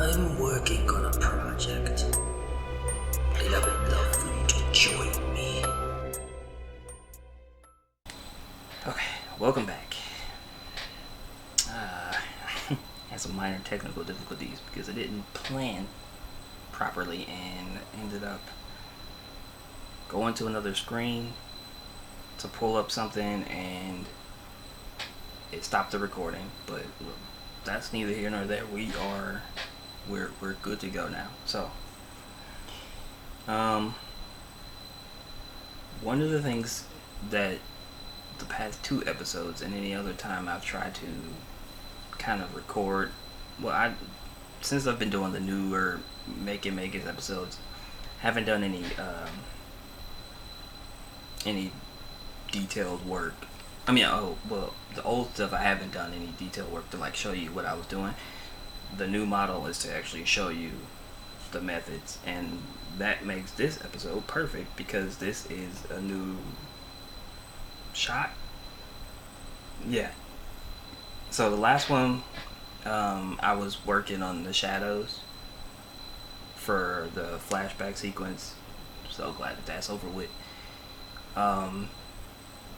I'm working on a project, and I would love for you to join me. Okay, welcome back. Had some minor technical difficulties because I didn't plan properly and ended up going to another screen to pull up something and it stopped the recording. But look, that's neither here nor there. We're good to go now. So one of the things that the past 2 episodes and any other time I've tried to kind of record, since I've been doing the newer Making Magus episodes, haven't done any detailed work. The old stuff I haven't done any detailed work to like show you what I was doing. The new model is to actually show you the methods, and that makes this episode perfect because this is a new shot. Yeah. So the last one, I was working on the shadows for the flashback sequence. So glad that that's over with.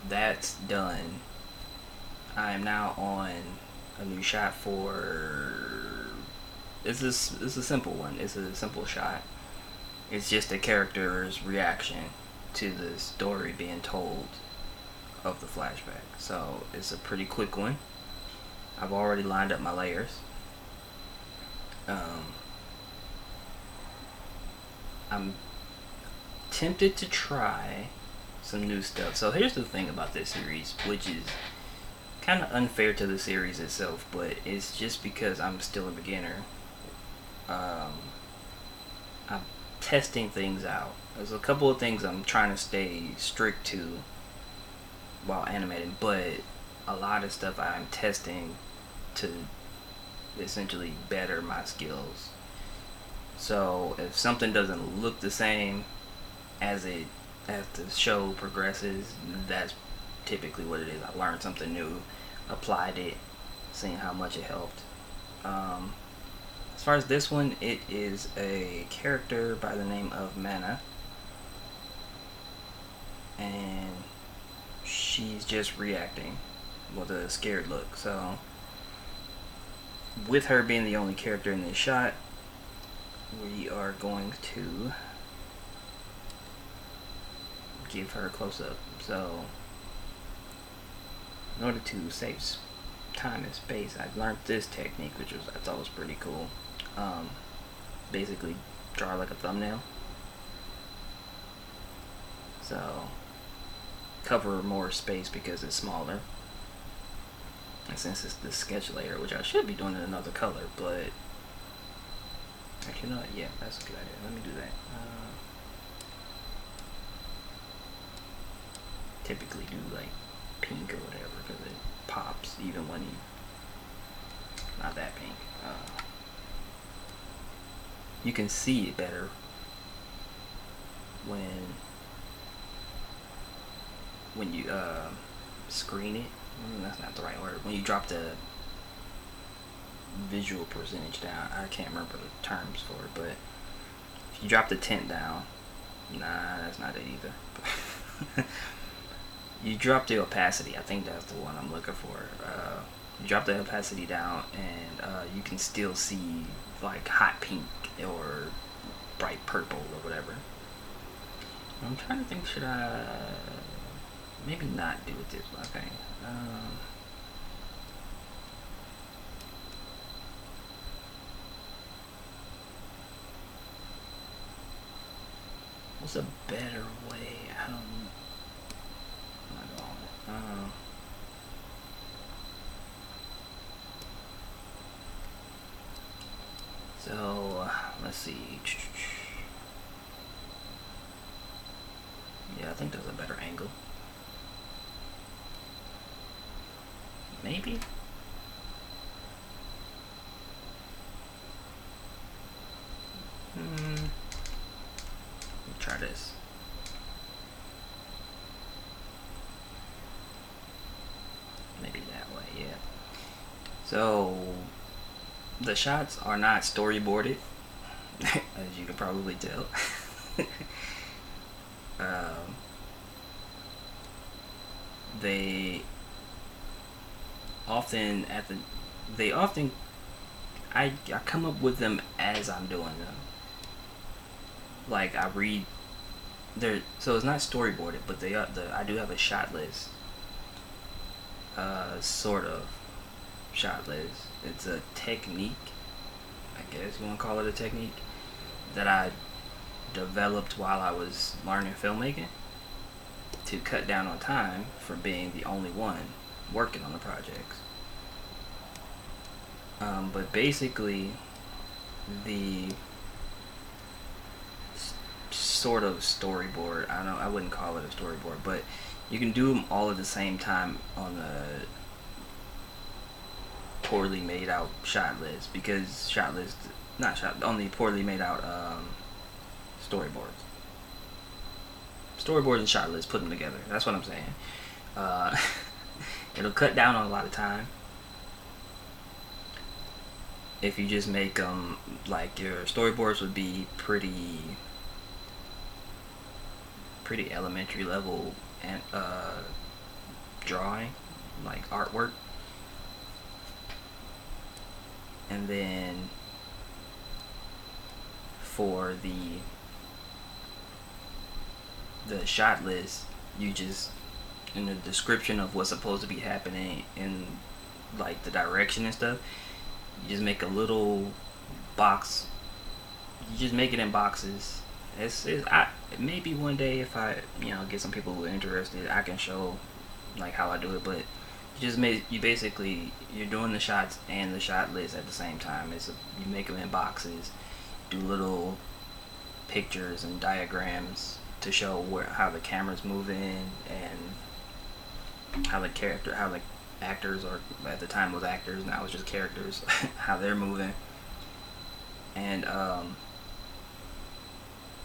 That's done. I am now on a new shot for. It's a simple one. It's a simple shot. It's just a character's reaction to the story being told of the flashback. So it's a pretty quick one. I've already lined up my layers. I'm tempted to try some new stuff. So here's the thing about this series, which is kind of unfair to the series itself, but it's just because I'm still a beginner. I'm testing things out. There's a couple of things I'm trying to stay strict to while animating, but a lot of stuff I'm testing to essentially better my skills. So if something doesn't look the same as the show progresses, that's typically what it is. I learned something new, applied it, seeing how much it helped. As far as this one, it is a character by the name of Mana, and she's just reacting with a scared look. So with her being the only character in this shot, we are going to give her a close-up. So in order to save time and space, I learned this technique, which I thought was pretty cool. Basically draw like a thumbnail, so cover more space because it's smaller. And since it's the sketch layer, which I should be doing in another color, but actually, no, yeah, that's a good idea. Let me do that. Typically do like pink or whatever because it pops even when not that pink. You can see it better when you screen it. That's not the right word. When you drop the visual percentage down, I can't remember the terms for it, but if you drop the tint down, nah, that's not it either. You drop the opacity. I think that's the one I'm looking for. You drop the opacity down, and you can still see like hot pink or bright purple or whatever. I'm trying to think, should I maybe not do it this way? Okay. What's a better way? I don't know. So let's see. Yeah, I think there's a better angle. Maybe. Let me try this. Maybe that way, yeah. So the shots are not storyboarded, as you can probably tell. um, they often I come up with them as I'm doing them. Like I read there, so it's not storyboarded, but I do have a shot list, sort of shot list. It's a technique, I guess you want to call it a technique, that I developed while I was learning filmmaking to cut down on time for being the only one working on the projects. But basically, the sort of storyboard, I wouldn't call it a storyboard, but you can do them all at the same time on the poorly made out shot list, because on the poorly made out storyboards. Storyboards and shot lists, put them together. That's what I'm saying. It'll cut down on a lot of time if you just make them, like, your storyboards would be pretty elementary level and drawing, like artwork, and then for the shot list, you just, in the description of what's supposed to be happening in like the direction and stuff, you just make a little box. You just make it in boxes. Maybe one day, if I get some people who are interested, I can show like how I do it. But you're doing the shots and the shot list at the same time. You make them in boxes, do little pictures and diagrams to show how the camera's moving and how the actors, or at the time was actors, now it's just characters, how they're moving. And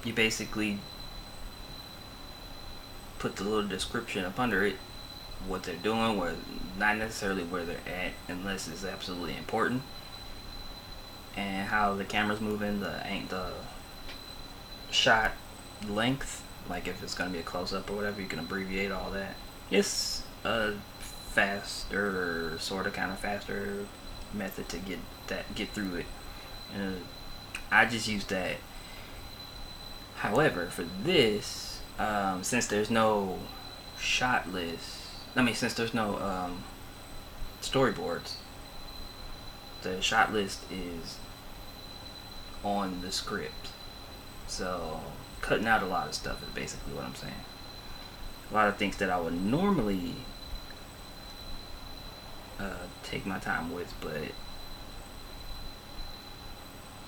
you basically put the little description up under it, what they're doing, not necessarily where they're at unless it's absolutely important, and how the camera's moving, the shot length, like if it's going to be a close-up or whatever, you can abbreviate all that. It's a faster, kind of faster method to get through it. I just use that. However, for this, since there's no shot list, since there's no storyboards, the shot list is on the script. So cutting out a lot of stuff is basically what I'm saying. A lot of things that I would normally take my time with, but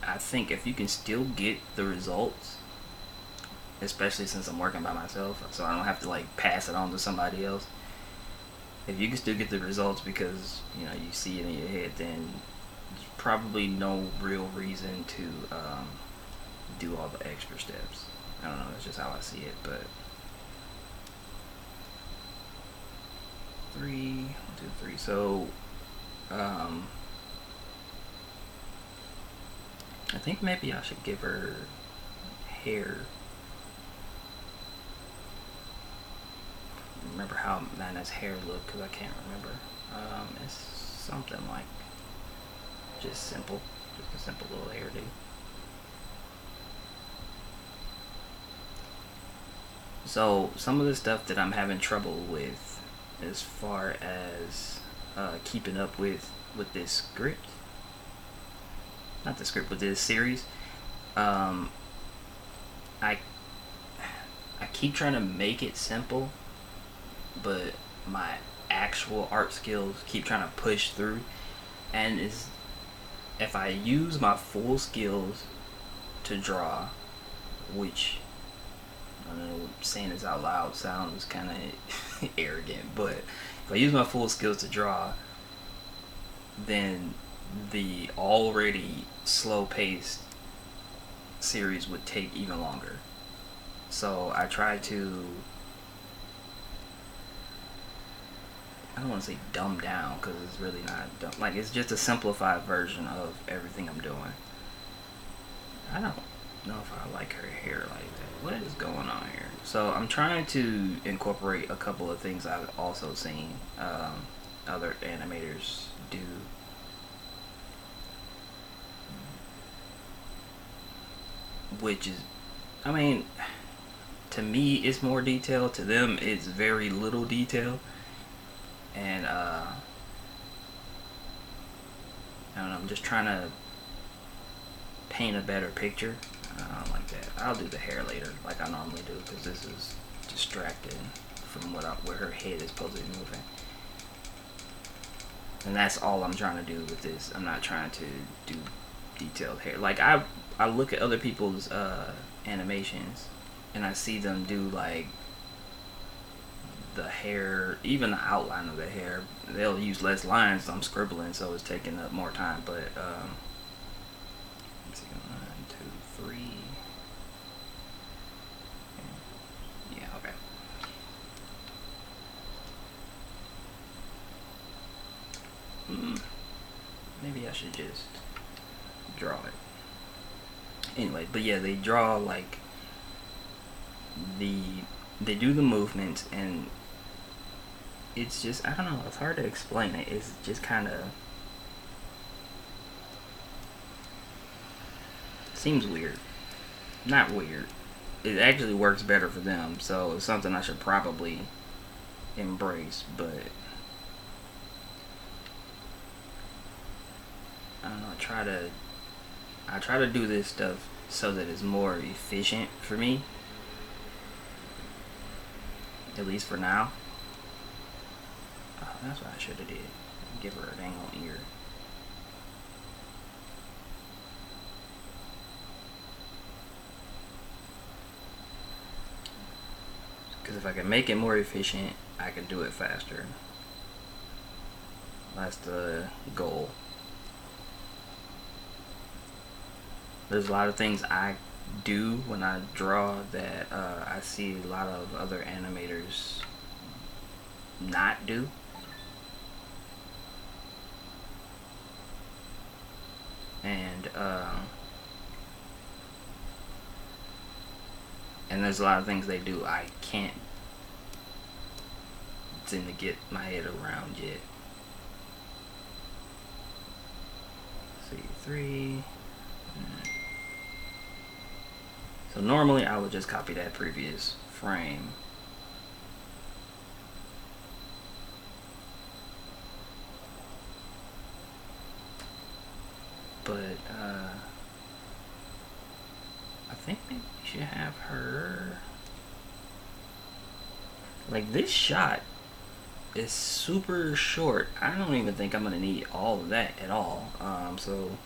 I think if you can still get the results, especially since I'm working by myself, so I don't have to like pass it on to somebody else. If you can still get the results because you see it in your head, then there's probably no real reason to do all the extra steps. I don't know, that's just how I see it. But 1, 2, 3. So I think maybe I should give her hair. Remember how Nana's hair looked, because I can't remember. It's something like just a simple little hairdo. So some of the stuff that I'm having trouble with as far as keeping up with this script, not the script, with this series, I keep trying to make it simple, but my actual art skills keep trying to push through. And if I use my full skills to draw, which I don't know, saying this out loud sounds kind of arrogant, but if I use my full skills to draw, then the already slow-paced series would take even longer. So I try to I don't want to say dumbed down because it's really not dumb. Like, it's just a simplified version of everything I'm doing. I don't know if I like her hair like that. What is going on here? So I'm trying to incorporate a couple of things I've also seen other animators do. Which is, I mean, to me it's more detail. To them it's very little detail. And I don't know, I'm just trying to paint a better picture. Like that. I'll do the hair later, like I normally do, because this is distracting from where her head is supposed to be moving. And that's all I'm trying to do with this. I'm not trying to do detailed hair. Like I look at other people's animations, and I see them do like the hair, even the outline of the hair. They'll use less lines. So I'm scribbling, so it's taking up more time. But let's see, 1, 2, 3. Yeah, okay. Maybe I should just draw it. Anyway, but yeah, they draw like they do the movements, and it's just, I don't know, it's hard to explain it. It's just kind of seems weird. Not weird. It actually works better for them, so it's something I should probably embrace, but I don't know, I try to do this stuff so that it's more efficient for me, at least for now. Oh, that's what I should have did. Give her a dang on ear. Because if I can make it more efficient, I can do it faster. That's the goal. There's a lot of things I do when I draw that I see a lot of other animators not do. And there's a lot of things they do I can't seem to get my head around yet. Let's see, 3. So normally I would just copy that previous frame. But I think maybe we should have her, like, this shot is super short. I don't even think I'm gonna need all of that at all. So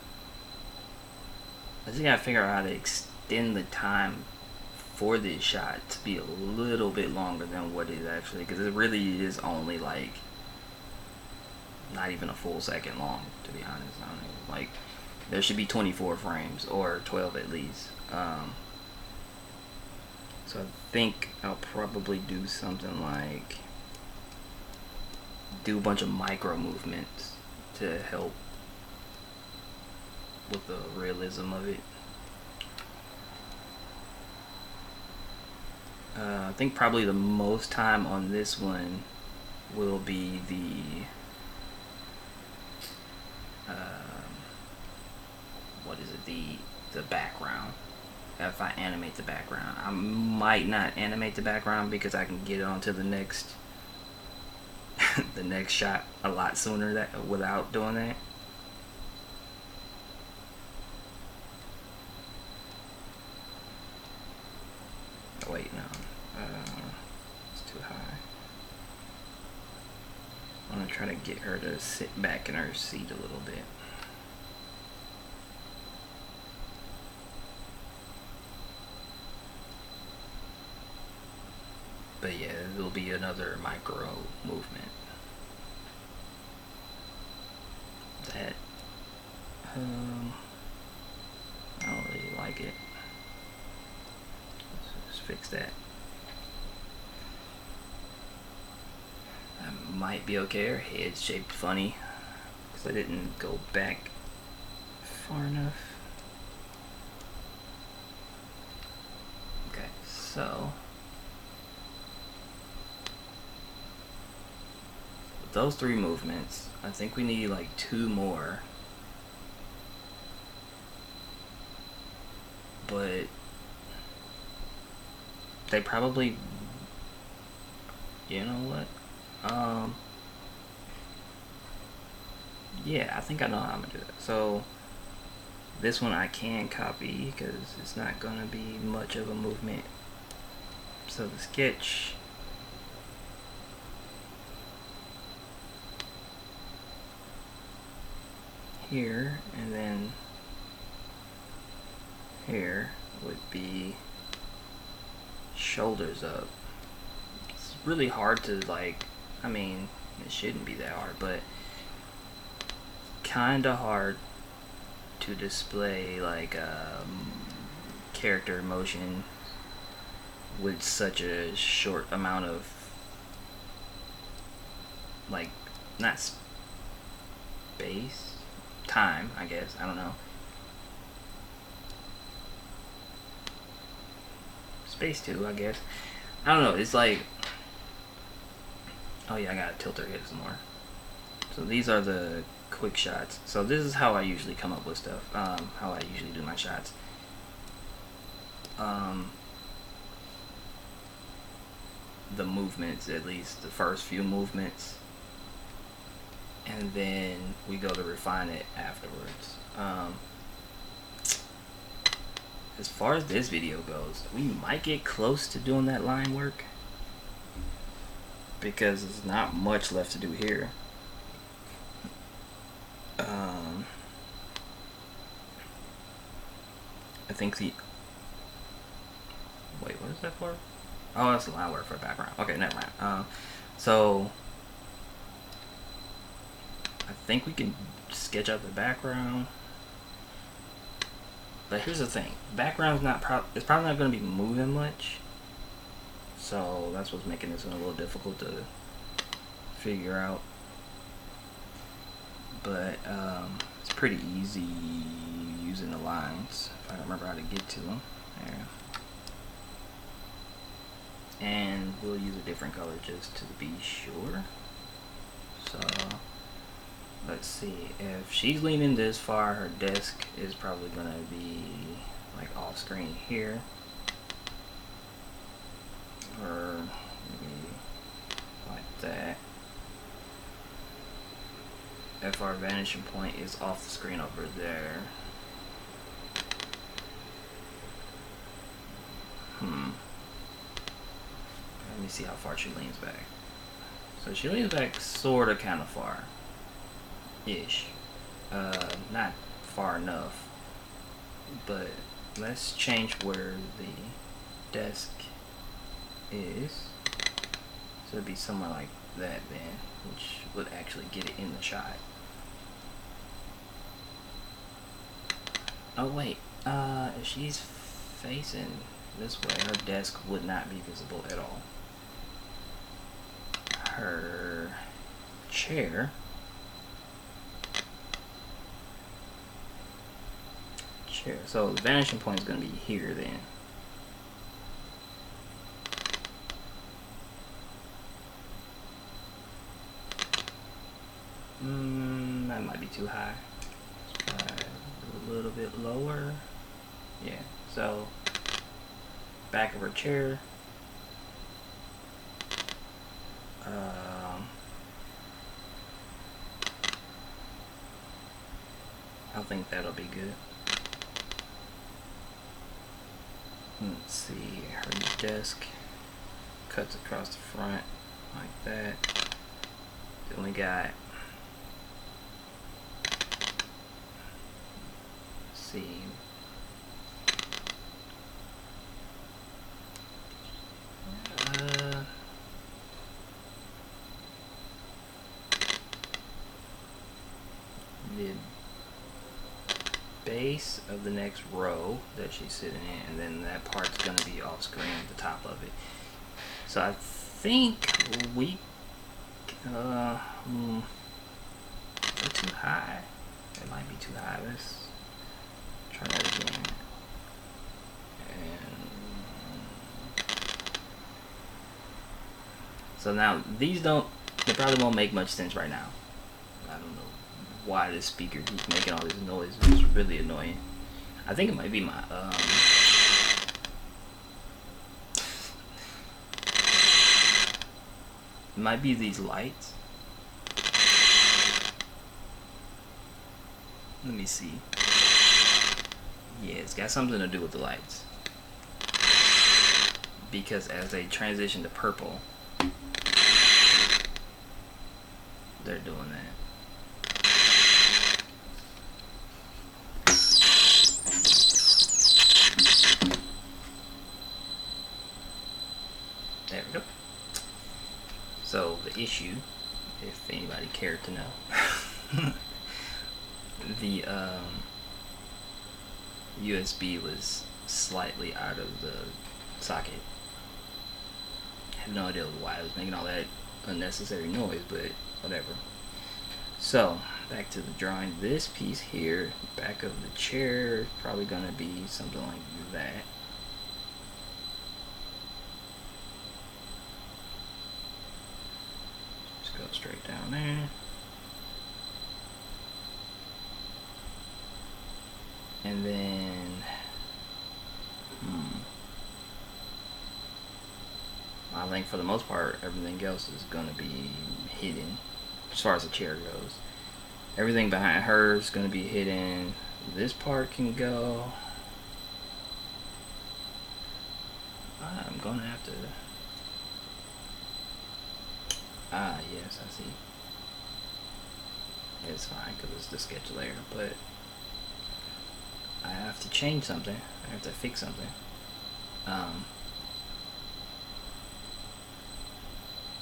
I just gotta figure out how to extend the time for this shot to be a little bit longer than what it is actually, because it really is only like not even a full second long, to be honest. I don't know, like, there should be 24 frames or 12 at least. So I think I'll probably do something like do a bunch of micro movements to help with the realism of it. I think probably the most time on this one will be the what is it, the background. If I animate the background, I might not animate the background because I can get on to the next the next shot a lot sooner without doing that. Oh, wait, no, it's too high. I'm gonna try to get her to sit back in her seat a little bit. But yeah, it'll be another micro movement. That I don't really like it. Let's just fix that. That might be okay. Her head's shaped funny because I didn't go back far enough. Okay, so with those 3 movements, I think we need like 2 more. But they probably, you know what? Yeah, I think I know how I'm gonna do that. So this one I can copy because it's not gonna be much of a movement. So the sketch, here, and then here would be shoulders up. It's really hard to, like, I mean, it shouldn't be that hard, but kinda hard to display like character emotion with such a short amount of, like, not space, time, I guess, I don't know. Space too, I guess. I don't know, it's like, oh yeah, I gotta tilt her head some more. So these are the quick shots. So this is how I usually come up with stuff, how I usually do my shots. The movements, at least the first few movements, and then we go to refine it afterwards. As far as this video goes, we might get close to doing that line work because there's not much left to do here. I think the, wait, what is that for? Oh, that's the line work for a background. Okay, never mind. So I think we can sketch out the background. But here's the thing, background's not it's probably not going to be moving much, so that's what's making this one a little difficult to figure out. But it's pretty easy using the lines if I remember how to get to them. There. And we'll use a different color just to be sure. So let's see, if she's leaning this far, her desk is probably gonna be like off screen here, or maybe like that. If our vanishing point is off the screen over there, let me see how far she leans back. So she leans back sorta kinda far ish, not far enough, but let's change where the desk is, so it'd be somewhere like that then, which would actually get it in the shot. Oh wait, if she's facing this way, her desk would not be visible at all. Her chair so the vanishing point is going to be here then. That might be too high. Let's try a little bit lower. Yeah, so back of her chair. I think that'll be good. Let's see, her desk cuts across the front like that. Then we got, let's see, the base of the next row that she's sitting in, and then that part's going to be off screen at the top of it. So I think we, They're too high. It might be too high. Let's try that again. And so now these they probably won't make much sense right now. I don't know why this speaker keeps making all this noise. It's really annoying. I think it might be my it might be these lights. Let me see. Yeah, it's got something to do with the lights. Because as they transition to purple, they're doing that. There we go. So the issue, if anybody cared to know, the USB was slightly out of the socket. I have no idea why it was making all that unnecessary noise, but whatever. So back to the drawing. This piece here, back of the chair, is probably gonna be something like that. Just go straight down there. And then, I think for the most part, everything else is going to be hidden as far as the chair goes. Everything behind her is going to be hidden. This part can go. I'm going to have to. Yes, I see. It's fine because it's the sketch layer, but I have to change something. I have to fix something.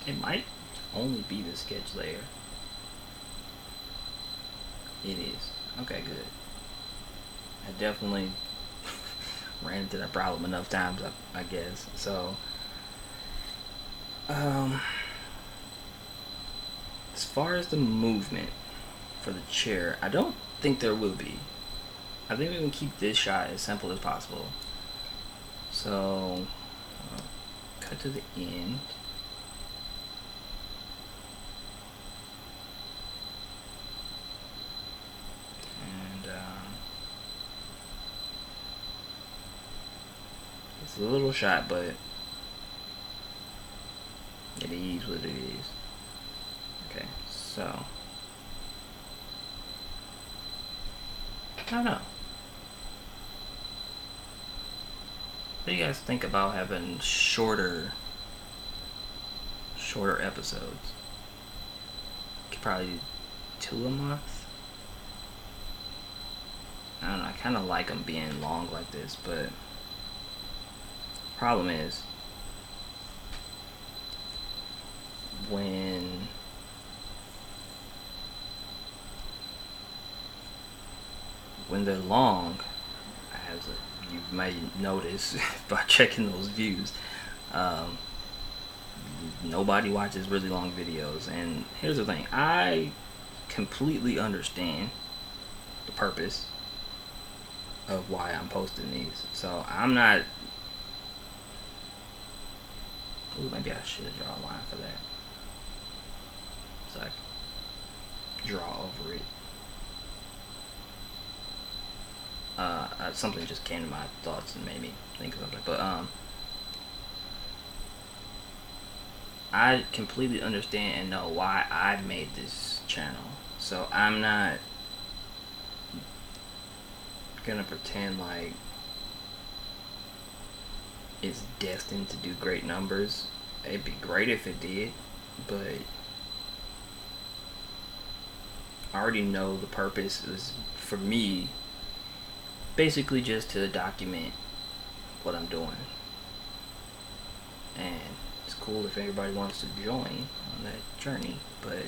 It might only be the sketch layer. It is. Okay, good. I definitely ran into that problem enough times, I guess. So, as far as the movement for the chair, I don't think there will be. I think we can keep this shot as simple as possible. So, cut to the end. And it's a little shot, but it is what it is. Okay, so I don't know. What do you guys think about having shorter episodes? Could probably do 2 a month. I don't know. I kind of like them being long like this, but problem is when they're long, as you may notice by checking those views, nobody watches really long videos. And here's the thing, I completely understand the purpose of why I'm posting these, so I'm not. Ooh, maybe I should draw a line for that, so I can draw over it. Something just came to my thoughts and made me think of something. But I completely understand and know why I made this channel. So I'm not gonna pretend like it's destined to do great numbers. It'd be great if it did, but I already know the purpose is for me basically just to document what I'm doing. And it's cool if everybody wants to join on that journey, but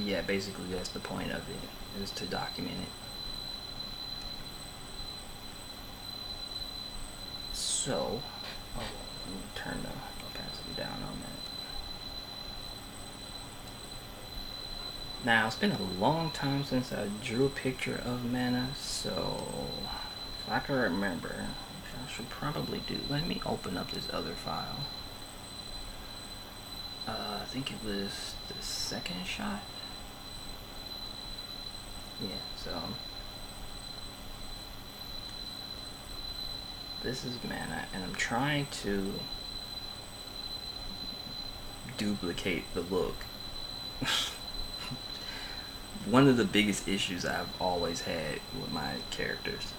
yeah, basically that's the point of it, is to document it. So, let me turn the opacity down on that. Now, it's been a long time since I drew a picture of mana, so if I can remember, which I should probably do. Let me open up this other file. I think it was the second shot. Yeah, so this is mana, and I'm trying to duplicate the look. One of the biggest issues I've always had with my characters.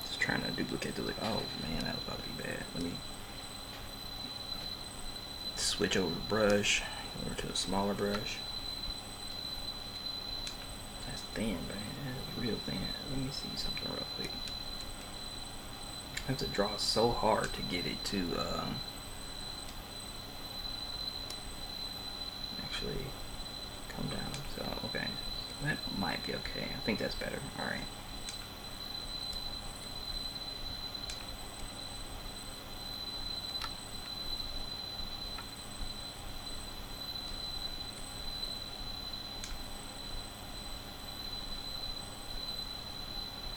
Just trying to duplicate the look. Oh man, that was about to be bad. Let me switch over the brush, over to a smaller brush. That's thin, man. That's real thin. Let me see something real quick. I have to draw so hard to get it to actually come down. So okay, that might be okay. I think that's better. All right.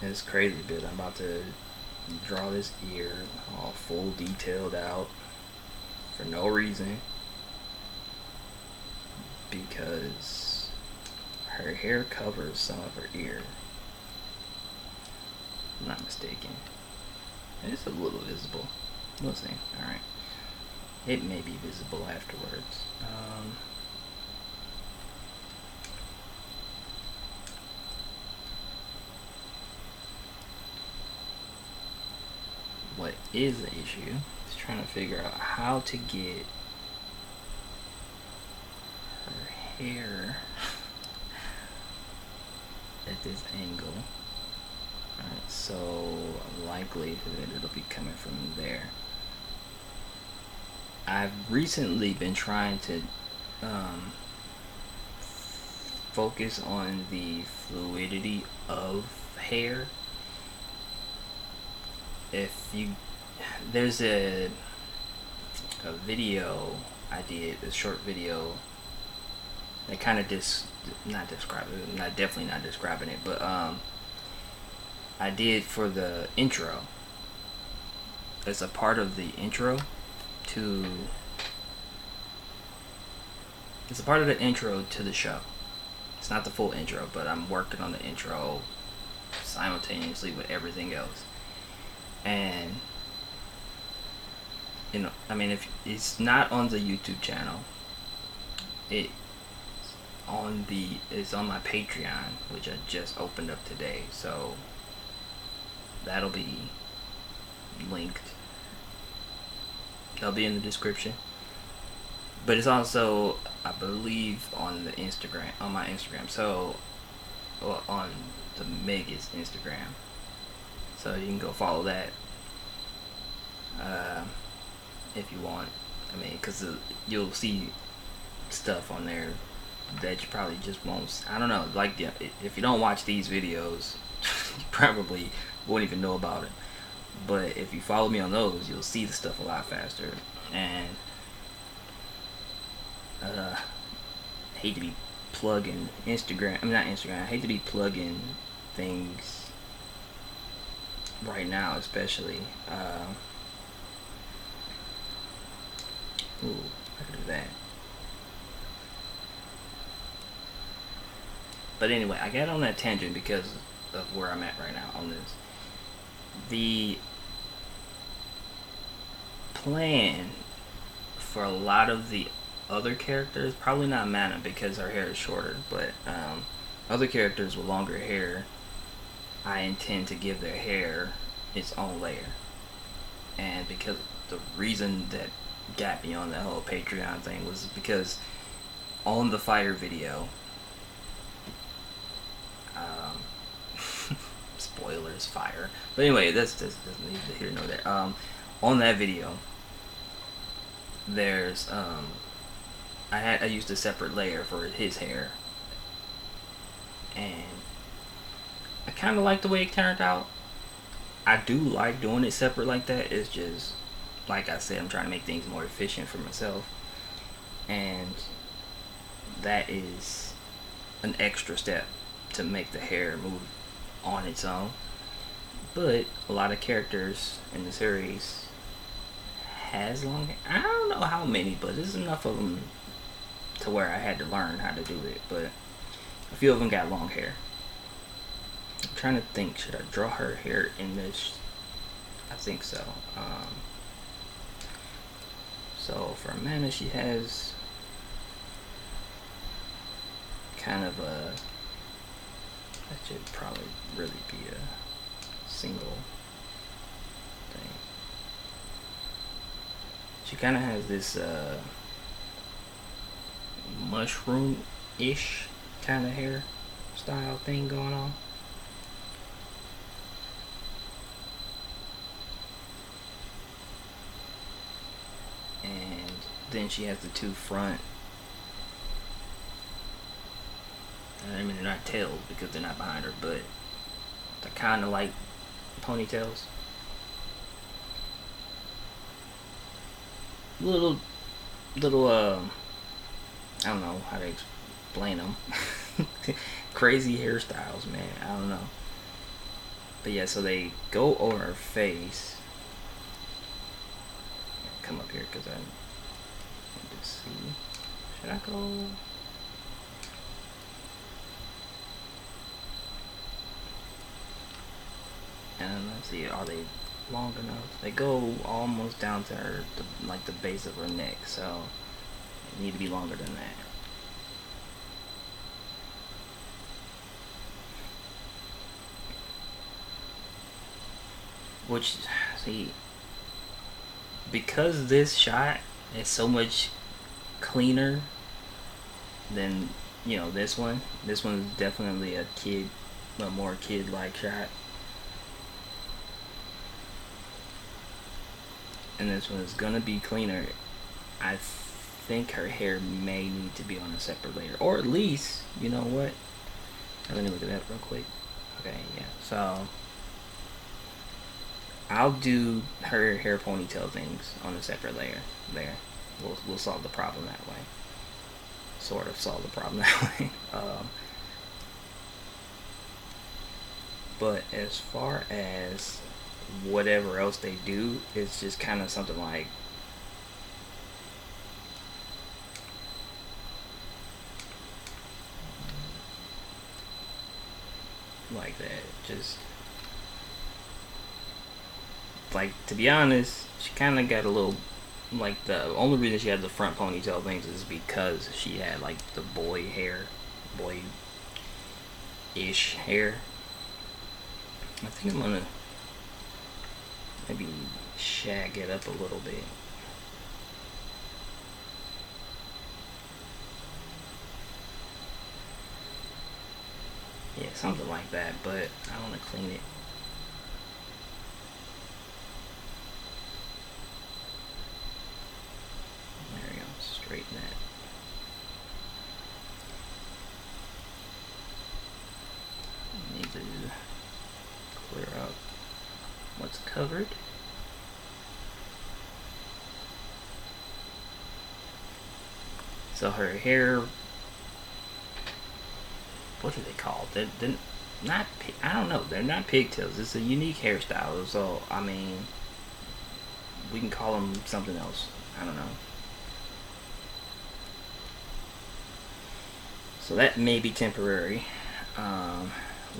It's crazy, but I'm about to draw this ear all full detailed out for no reason, because her hair covers some of her ear. I'm not mistaken. It's a little visible. We'll see. Alright. It may be visible afterwards. What is the issue is trying to figure out how to get her hair at this angle. Alright, so likelihood it'll be coming from there. I've recently been trying to focus on the fluidity of hair. There's a video I did, a short video that kind of definitely not describing it, but I did for the intro. As a part of the intro to the show. It's not the full intro, but I'm working on the intro simultaneously with everything else. And I mean, if it's not on the YouTube channel, it's on my Patreon, which I just opened up today, so that'll be linked. That'll be in the description. But it's also, I believe, on my Instagram. So, on the Magus Instagram. So you can go follow that if you want. I mean, because you'll see stuff on there that you probably just won't. I don't know. Like, if you don't watch these videos, you probably won't even know about it. But if you follow me on those, you'll see the stuff a lot faster. And hate to be plugging Instagram. I mean, not Instagram. I hate to be plugging things right now, especially. Ooh, I could do that. But anyway, I got on that tangent because of where I'm at right now on this. The plan for a lot of the other characters, probably not Mana because her hair is shorter, but other characters with longer hair, I intend to give their hair its own layer. And because the reason that got me on that whole Patreon thing was because on the fire video, spoilers, fire. But anyway, that's neither here nor there. On that video, there's I used a separate layer for his hair, and I kind of like the way it turned out. I do like doing it separate like that. It's just, like I said, I'm trying to make things more efficient for myself. And that is an extra step to make the hair move on its own. But a lot of characters in the series has long hair. I don't know how many, but there's enough of them to where I had to learn how to do it. But a few of them got long hair. I'm trying to think, should I draw her hair in this? I think so. So for Amanda, she has kind of a, that should probably really be a single thing. She kind of has this mushroom-ish kind of hair style thing going on. And then she has the two front, I mean they're not tails because they're not behind her, but they're kind of like ponytails. Little I don't know how to explain them. Crazy hairstyles, man. I don't know. But yeah, so they go over her face. Come up here because I need to see. Should I go? And let's see, are they long enough? They go almost down to her, like the base of her neck, so they need to be longer than that. Which, see, because this shot is so much cleaner than, you know, this one. This one's definitely a more kid-like shot. And this one is gonna be cleaner. I think her hair may need to be on a separate layer, or at least, you know what? Let me look at that real quick. Okay, yeah. So I'll do her hair ponytail things on a separate layer. There, we'll solve the problem that way. Sort of solve the problem that way. But as far as whatever else they do, it's just kind of something like that. Just like, to be honest, she kind of got a little, like, the only reason she had the front ponytail things is because she had like the boy-ish hair. I think I'm gonna maybe shag it up a little bit. Yeah, something like that, but I want to clean it. There we go, straighten that. I need to clear up what's covered. So her hair, what are they called? They're not, I don't know, they're not pigtails. It's a unique hairstyle, so I mean, we can call them something else. I don't know. So that may be temporary.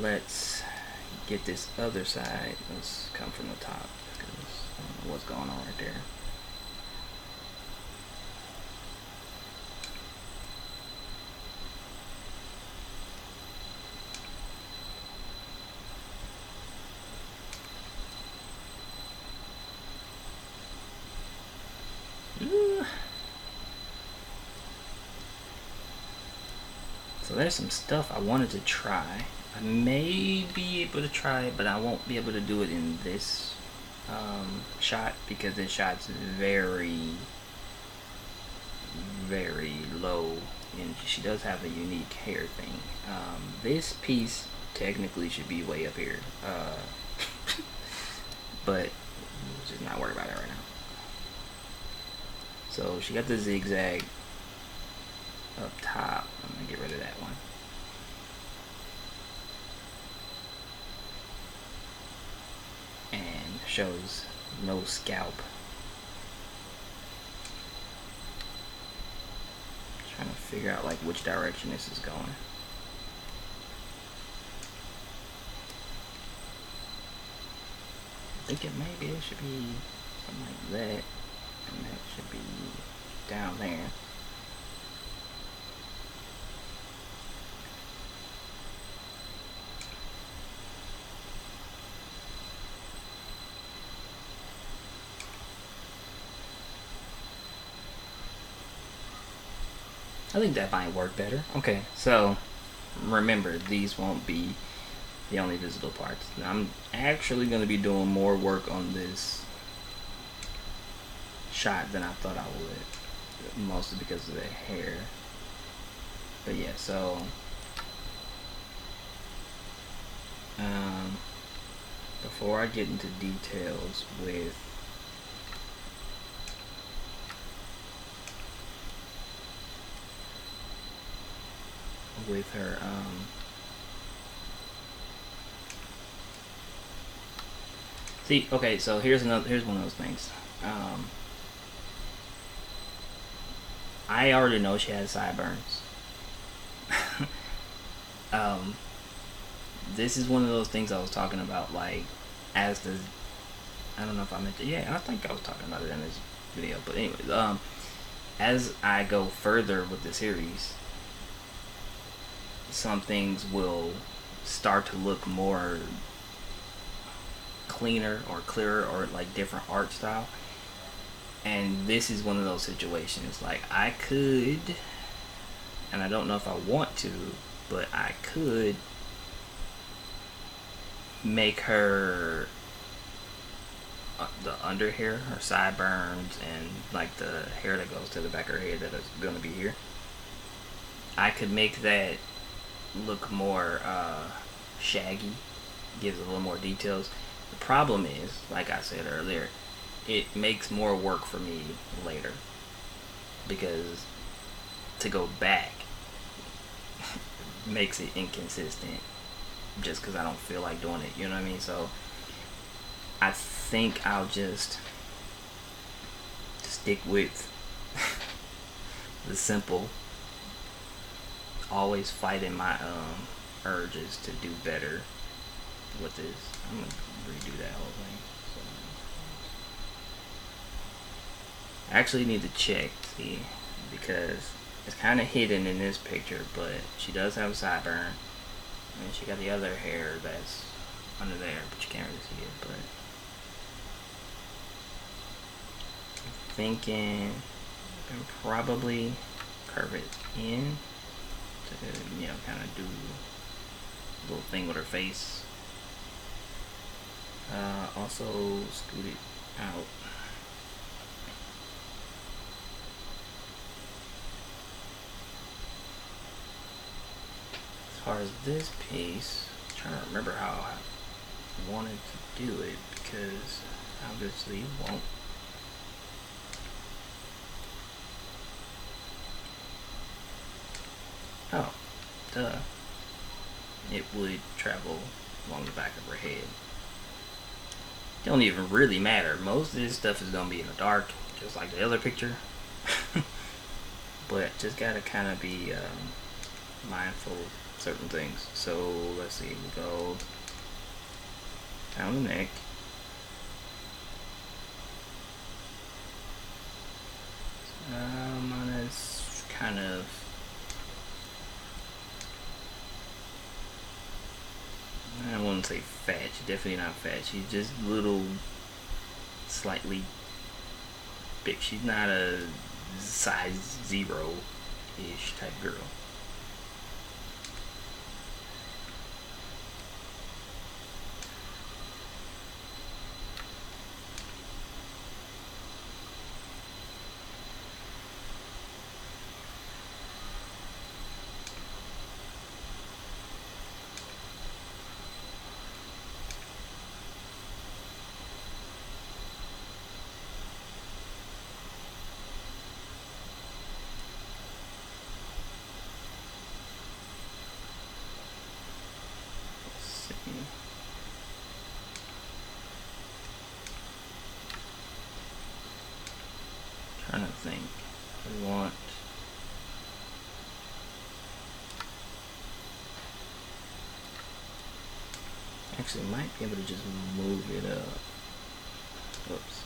Let's get this other side. Let's come from the top, because I don't know what's going on right there. So there's some stuff I wanted to try. I may be able to try it, but I won't be able to do it in this shot, because this shot's very, very low, and she does have a unique hair thing. This piece technically should be way up here, but let's just not worry about it right now. So she got the zigzag up top. I'm gonna get rid of that one. And shows no scalp. Trying to figure out like which direction this is going. I'm thinking maybe it should be something like that, and that should be down there. I think that might work better. Okay, so remember, these won't be the only visible parts. Now, I'm actually going to be doing more work on this shot than I thought I would, mostly because of the hair. But yeah, so before I get into details with her see, okay, so here's one of those things. I already know she has sideburns. This is one of those things I was talking about, like, as the, I don't know if I meant to, yeah, I think I was talking about it in this video, but anyways, as I go further with the series, some things will start to look more cleaner or clearer, or like different art style. And this is one of those situations, like, I could, and I don't know if I want to, but I could make her the under hair, her sideburns, and like the hair that goes to the back of her head that is going to be here, I could make that look more shaggy, gives a little more details. The problem is, like I said earlier, it makes more work for me later, because to go back makes it inconsistent just because I don't feel like doing it, you know what I mean? So I think I'll just stick with the simple, always fighting my urges to do better with this. I'm gonna redo that whole thing. So I actually need to check, see, because it's kind of hidden in this picture, but she does have a sideburn, and she got the other hair that's under there, but you can't really see it. But I'm thinking I can probably curve it in to, you know, kind of do a little thing with her face. Also scoot it out. As far as this piece, I'm trying to remember how I wanted to do it, because obviously you won't. Oh, duh. It would travel along the back of her head. It don't even really matter. Most of this stuff is gonna be in the dark, just like the other picture. But just gotta kind of be mindful of certain things. So let's see, we go down the neck. Mine kind of, I wouldn't say fat. She's definitely not fat. She's just little, slightly big. She's not a size 0-ish type girl. Trying to think. We want. Actually, might be able to just move it up. Whoops.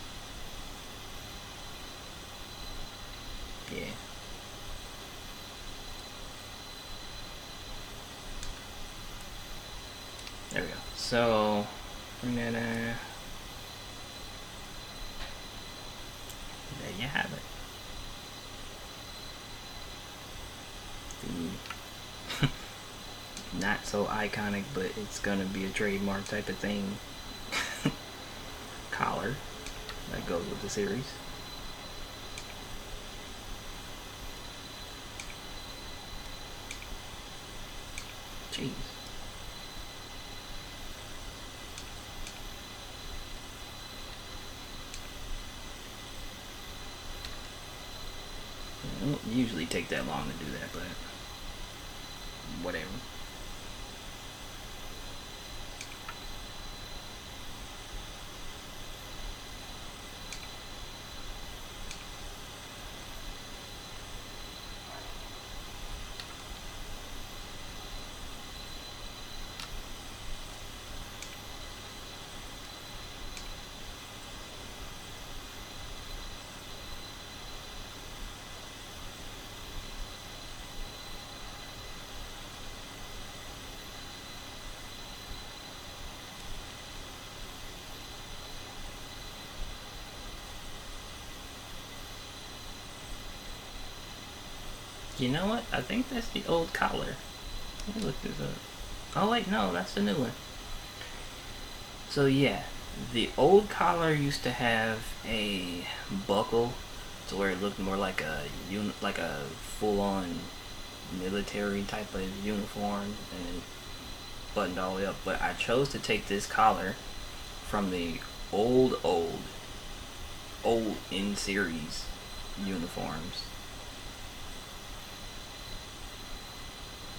Yeah. There we go. So, bring that in. There you have it. The not so iconic, but it's gonna be a trademark type of thing. Collar that goes with the series. Jeez. It don't usually take that long to do that, but whatever. You know what? I think that's the old collar. Let me look this up. Oh wait, no, that's the new one. So yeah, the old collar used to have a buckle to where it looked more like a full-on military type of uniform and buttoned all the way up. But I chose to take this collar from the old in-series uniforms.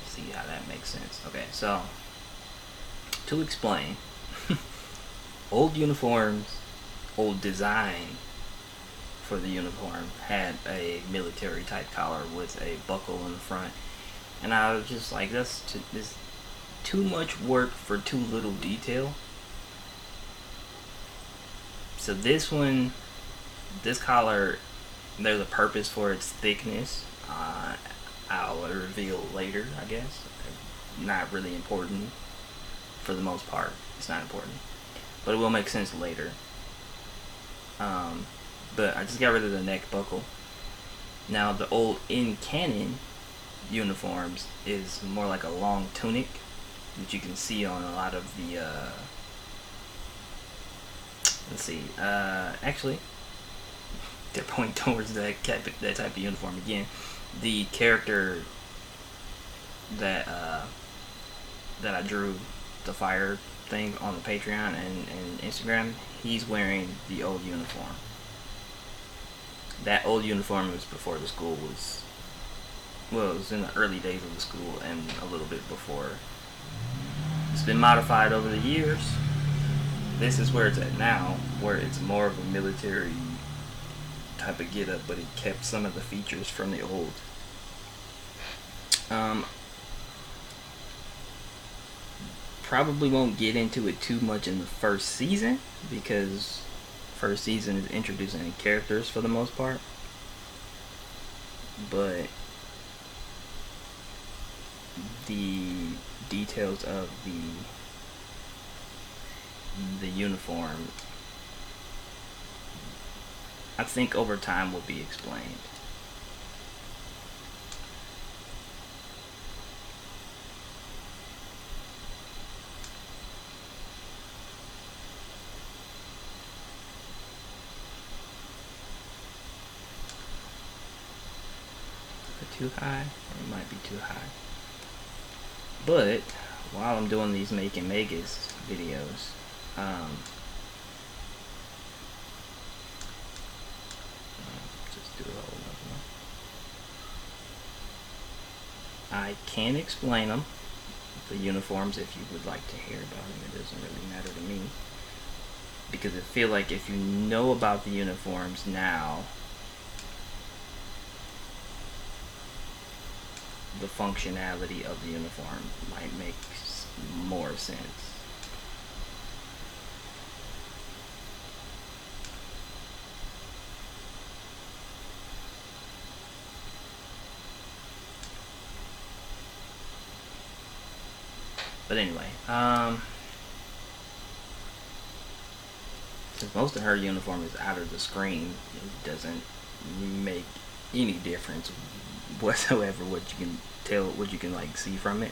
See how that makes sense. Okay, so to explain, old uniforms, old design for the uniform had a military type collar with a buckle in the front, and I was just like, this too much work for too little detail. So this collar, there's a purpose for its thickness. I'll reveal later, I guess. Not really important for the most part. It's not important, but it will make sense later. But I just got rid of the neck buckle. Now the old in-canon uniforms is more like a long tunic that you can see on a lot of the let's see, actually they're pointing towards that type of uniform again. The character that I drew the fire thing on the Patreon and Instagram, he's wearing the old uniform. That old uniform was before the school was, well, it was in the early days of the school and a little bit before. It's been modified over the years. This is where it's at now, where it's more of a military type of get up, but it kept some of the features from the old. Probably won't get into it too much in the first season, because first season is introducing characters for the most part, but the details of the uniform, I think over time will be explained. Too high, or it might be too high. But while I'm doing these making Magus videos, just do it all over. I can explain them, the uniforms if you would like to hear about them. It doesn't really matter to me, because I feel like if you know about the uniforms now, the functionality of the uniform might make more sense. But anyway, since most of her uniform is out of the screen, it doesn't make any difference whatsoever what you can tell, what you can like see from it.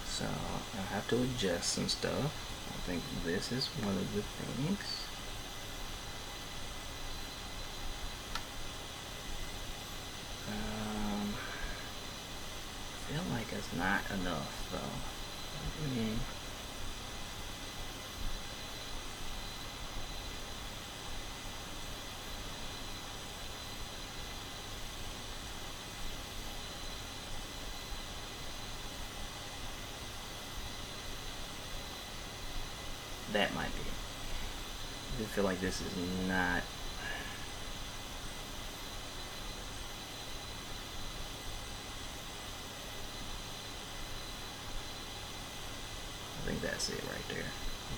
So I have to adjust some stuff. I think this is one of the things. I feel like it's not enough though. I mean, that might be it. I feel like this is not. I think that's it right there.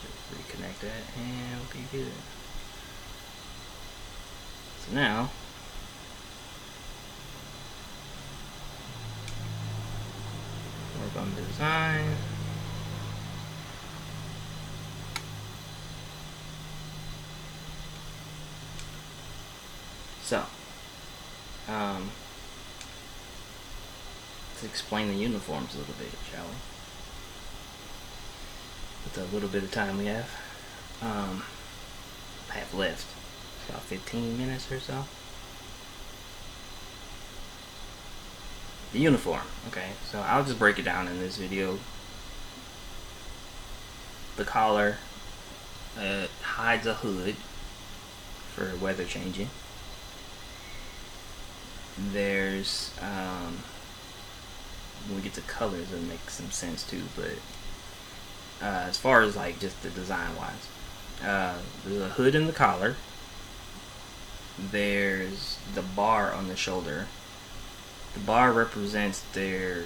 Just reconnect that and we'll be good. So now, work on design. So, let's explain the uniforms a little bit, shall we? With the little bit of time we have left, about 15 minutes or so. The uniform, okay, so I'll just break it down in this video. The collar hides a hood for weather changing. There's when we get to colors, it'll make some sense too, but as far as like just the design wise, there's a hood in the collar. There's the bar on the shoulder. The bar represents their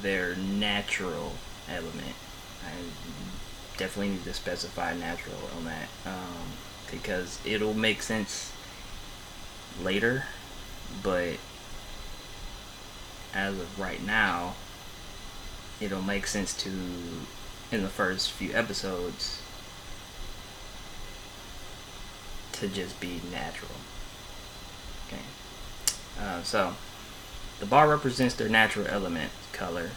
natural element. I definitely need to specify natural on that, because it'll make sense later, but as of right now, it'll make sense to, in the first few episodes, to just be natural. Okay, so the bar represents their natural element color.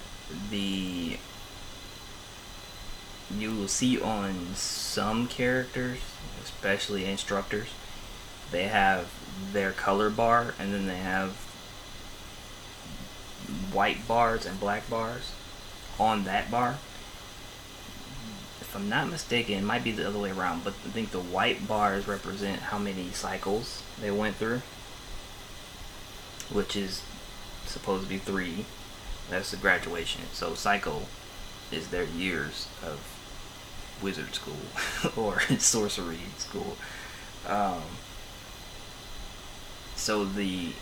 You will see on some characters, especially instructors, they have their color bar, and then they have white bars and black bars on that bar. If I'm not mistaken, it might be the other way around, but I think the white bars represent how many cycles they went through, which is supposed to be 3. That's the graduation. So cycle is their years of wizard school or sorcery school. So the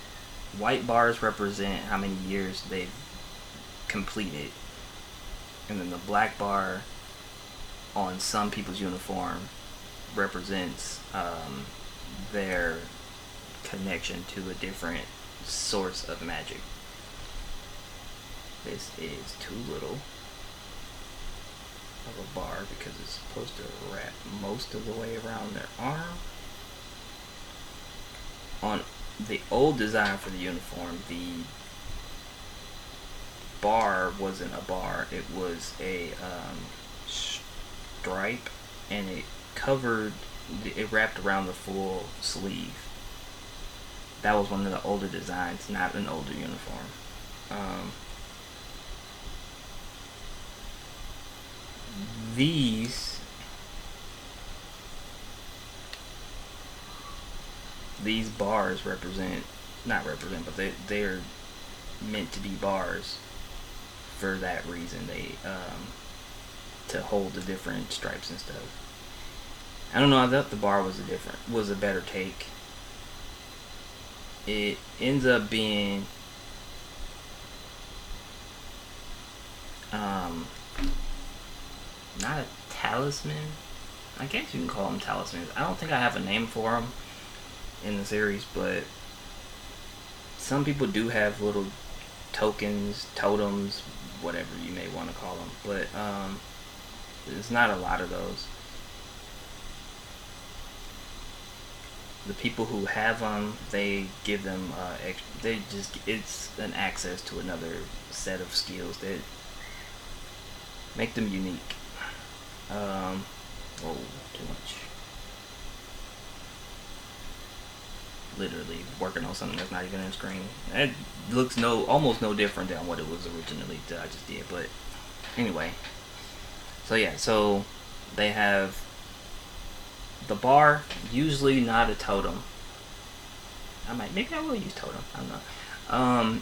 white bars represent how many years they've completed, and then the black bar on some people's uniform represents their connection to a different source of magic. This is too little of a bar because it's supposed to wrap most of the way around their arm. On the old design for the uniform, the bar wasn't a bar, it was a stripe, and it wrapped around the full sleeve. That was one of the older designs, not an older uniform. these bars not represent, but they're meant to be bars for that reason. They to hold the different stripes and stuff. I don't know. I thought the bar was a better take. It ends up being not a talisman. I guess you can call them talismans. I don't think I have a name for them in the series, but some people do have little tokens, totems, whatever you may want to call them. But there's not a lot of those. The people who have them, they give them it's an access to another set of skills that make them unique. Oh, too much. Literally working on something that's not even on the screen. It looks almost no different than what it was originally that I just did. But anyway, so yeah, so they have the bar, usually not a totem. Maybe I will use totem. I don't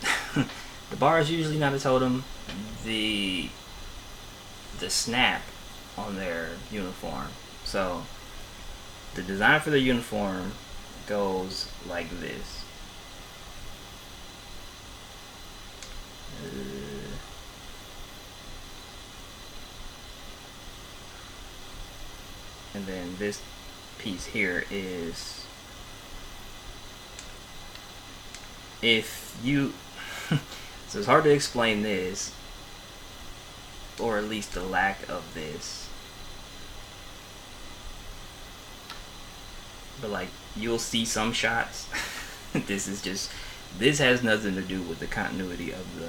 know. The bar is usually not a totem. The snap on their uniform. So the design for the uniform goes like this. And then this piece here is, if you so it's hard to explain this, or at least the lack of this, but like you'll see some shots this has nothing to do with the continuity of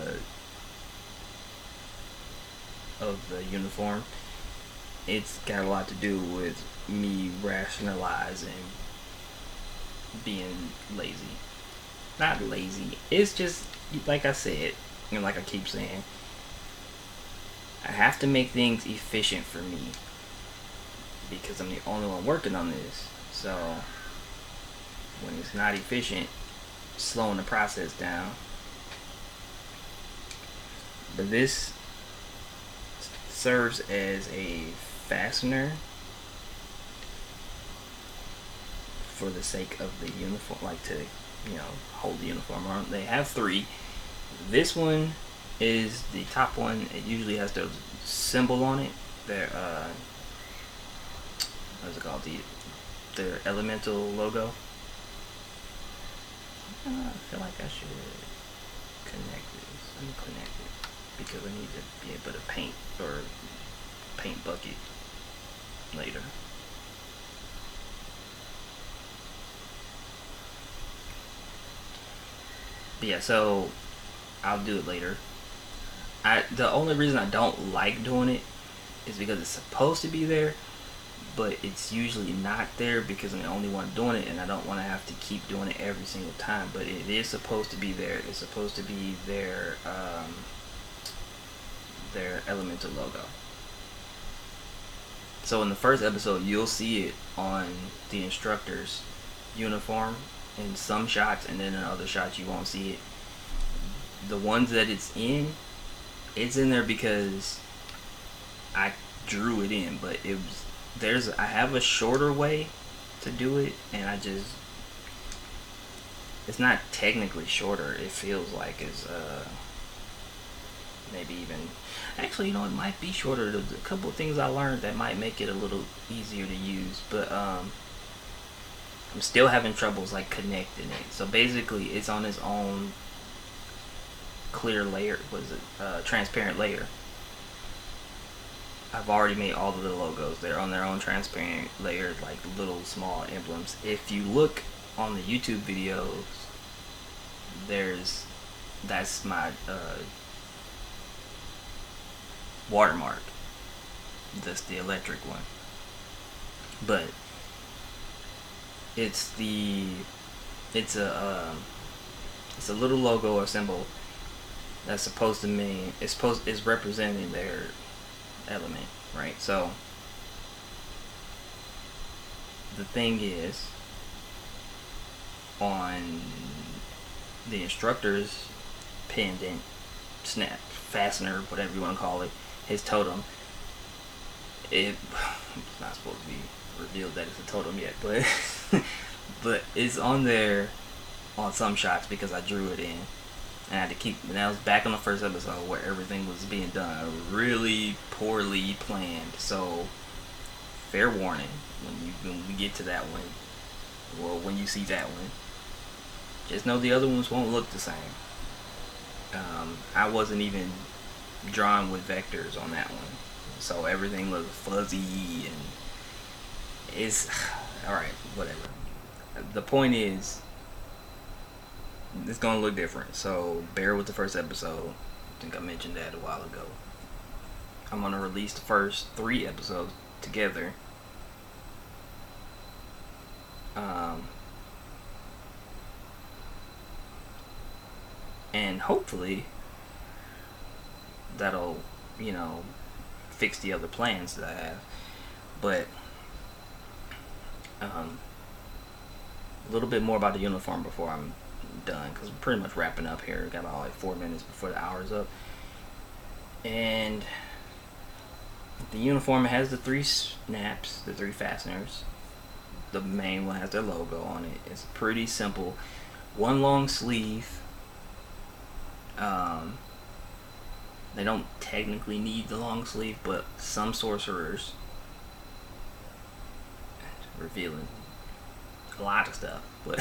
the uniform. It's got a lot to do with me rationalizing being lazy. Not lazy. It's just, like I said, and like I keep saying, I have to make things efficient for me because I'm the only one working on this. So when it's not efficient, slowing the process down. But this serves as a fastener for the sake of the uniform, like to, hold the uniform on. They have 3. This one is the top one. It usually has the symbol on it. Their what's it called? Their elemental logo. I feel like I should connect this. Let me connect it because I need to be able to paint bucket later. But yeah, so I'll do it later. The only reason I don't like doing it is because it's supposed to be there, but it's usually not there because I'm the only one doing it, and I don't want to have to keep doing it every single time. But it is supposed to be there. It's supposed to be their elemental logo. So in the first episode, you'll see it on the instructor's uniform in some shots, and then in other shots you won't see it. The ones that it's in there because I drew it in, but I have a shorter way to do it, and it's not technically shorter. It feels like it's maybe even, actually, it might be shorter. There's a couple of things I learned that might make it a little easier to use, but I'm still having troubles like connecting it. So basically it's on its own clear layer, transparent layer. I've already made all of the logos. They're on their own transparent layer, like little small emblems. If you look on the YouTube videos, that's my watermark. That's the electric one. But it's a little logo or symbol that's supposed to mean it's representing their element, right? So the thing is, on the instructor's pendant, snap, fastener, whatever you want to call it, his totem. It's not supposed to be revealed that it's a totem yet, but but it's on there on some shots because I drew it in. And I had to keep, and that was back on the first episode where everything was being done really poorly planned. So, fair warning when we get to that one, or when you see that one, just know the other ones won't look the same. I wasn't even drawing with vectors on that one, so everything looks fuzzy and it's alright, whatever. The point is, it's gonna look different, so bear with the first episode. I think I mentioned that a while ago. I'm gonna release the first 3 episodes together. And hopefully that'll, fix the other plans that I have. But a little bit more about the uniform before I'm done, because we're pretty much wrapping up here. Got about like 4 minutes before the hour's up. And the uniform has the 3 snaps, the 3 fasteners. The main one has their logo on it. It's pretty simple. One long sleeve. They don't technically need the long sleeve, but some sorcerers, revealing a lot of stuff, but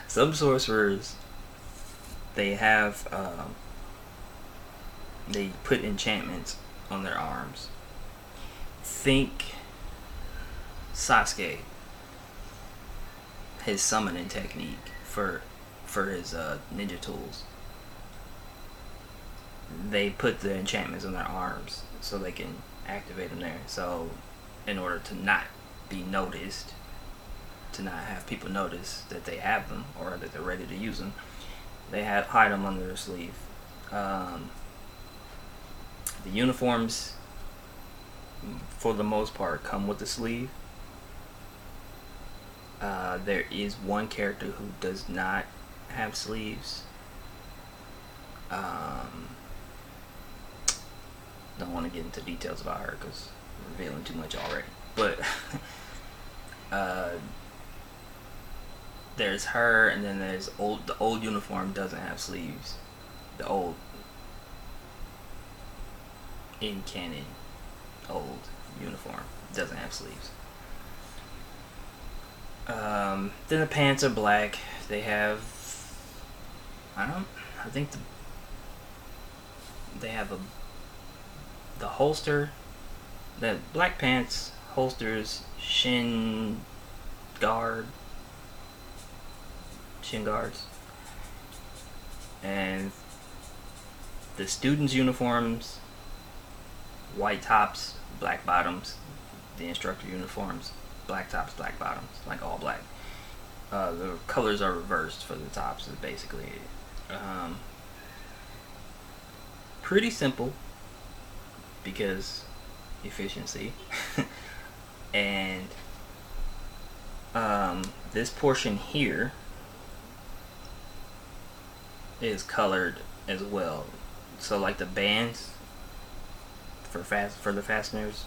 some sorcerers, they have they put enchantments on their arms. Think Sasuke, his summoning technique for his ninja tools. They put the enchantments on their arms so they can activate them there. So in order to not be noticed, to not have people notice that they have them or that they're ready to use them, they hide them under their sleeve. The uniforms, for the most part, come with the sleeve. There is one character who does not have sleeves. Don't want to get into details about her because I'm revealing too much already. But there's her, and then there's the old uniform doesn't have sleeves. The old in canon old uniform doesn't have sleeves. Then the pants are black. They have, I think they have the holster, the black pants, holsters, shin guards, and the students' uniforms, white tops, black bottoms. The instructor uniforms, black tops, black bottoms, like all black. The colors are reversed for the tops, is basically it. Pretty simple because efficiency. And this portion here is colored as well. So like the bands for the fasteners,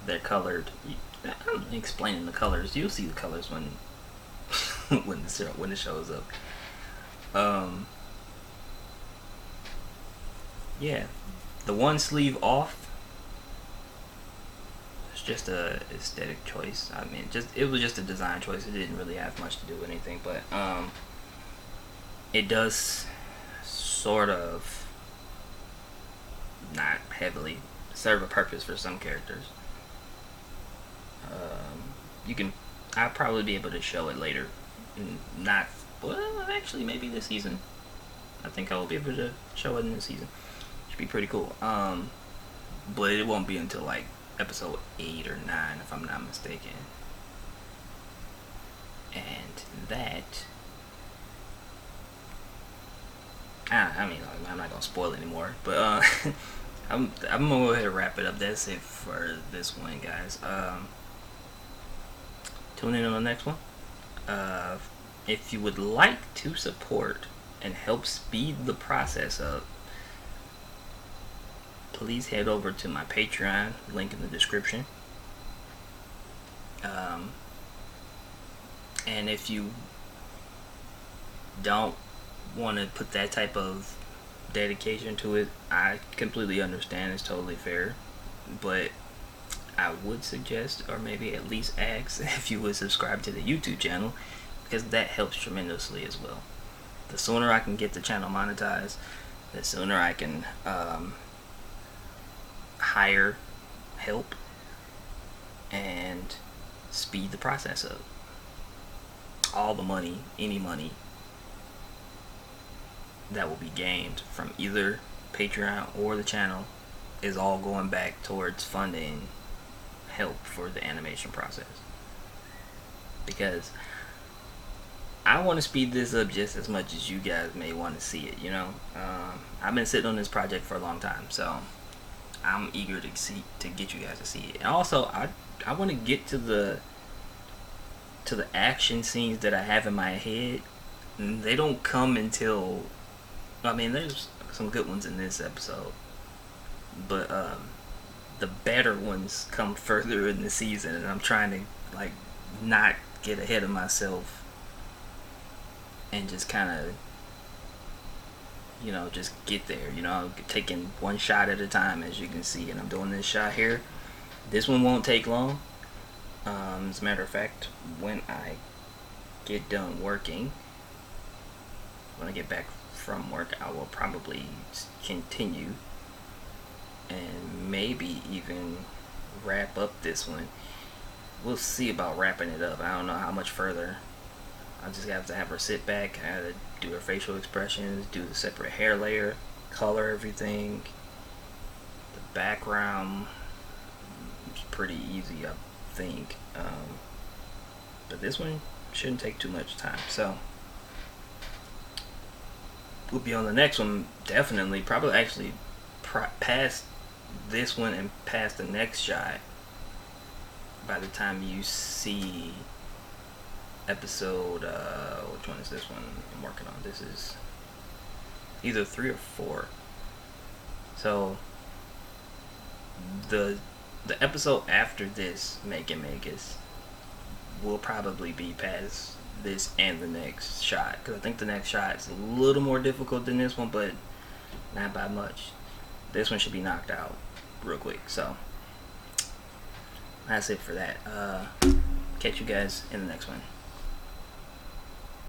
they're colored. I'm explaining the colors. You'll see the colors when when it shows up. Yeah, the one sleeve off, it's just a aesthetic choice. I mean, it was just a design choice. It didn't really have much to do with anything, but it does sort of, not heavily, serve a purpose for some characters. I'll probably be able to show it later. Actually, maybe this season. I think I will be able to show it in this season. Should be pretty cool. But it won't be until like episode 8 or 9, if I'm not mistaken. And that, I'm not gonna spoil it anymore. But I'm gonna go ahead and wrap it up. That's it for this one, guys. Tune in on the next one. if you would like to support and help speed the process up, please head over to my Patreon, link in the description. And if you don't want to put that type of dedication to it, I completely understand. It's totally fair. But I would suggest, or maybe at least ask, if you would subscribe to the YouTube channel, because that helps tremendously as well. The sooner I can get the channel monetized, the sooner I can hire help and speed the process up. All the money, any money that will be gained from either Patreon or the channel is all going back towards funding help for the animation process, because I want to speed this up just as much as you guys may want to see it. I've been sitting on this project for a long time, so I'm eager to get you guys to see it. And also, I want to get to the action scenes that I have in my head. And they don't come until, I mean, there's some good ones in this episode, but the better ones come further in the season, and I'm trying to not get ahead of myself and just kind of just get there. I'm taking one shot at a time, as you can see, and I'm doing this shot here. This one won't take long. As a matter of fact, when I get done working, when I get back from work, I will probably continue and maybe even wrap up this one. We'll see about wrapping it up. I don't know how much further. I just have to have her sit back, I have to do her facial expressions, do the separate hair layer, color everything. The background is pretty easy, I think. But this one shouldn't take too much time. So we'll be on the next one, definitely. Probably actually past this one and past the next shot by the time you see episode, which one is this one I'm working on? This is either 3 or 4. So the episode after this, Making Magus, will probably be past this and the next shot, because I think the next shot is a little more difficult than this one, but not by much. This one should be knocked out real quick. So that's it for that. Catch you guys in the next one.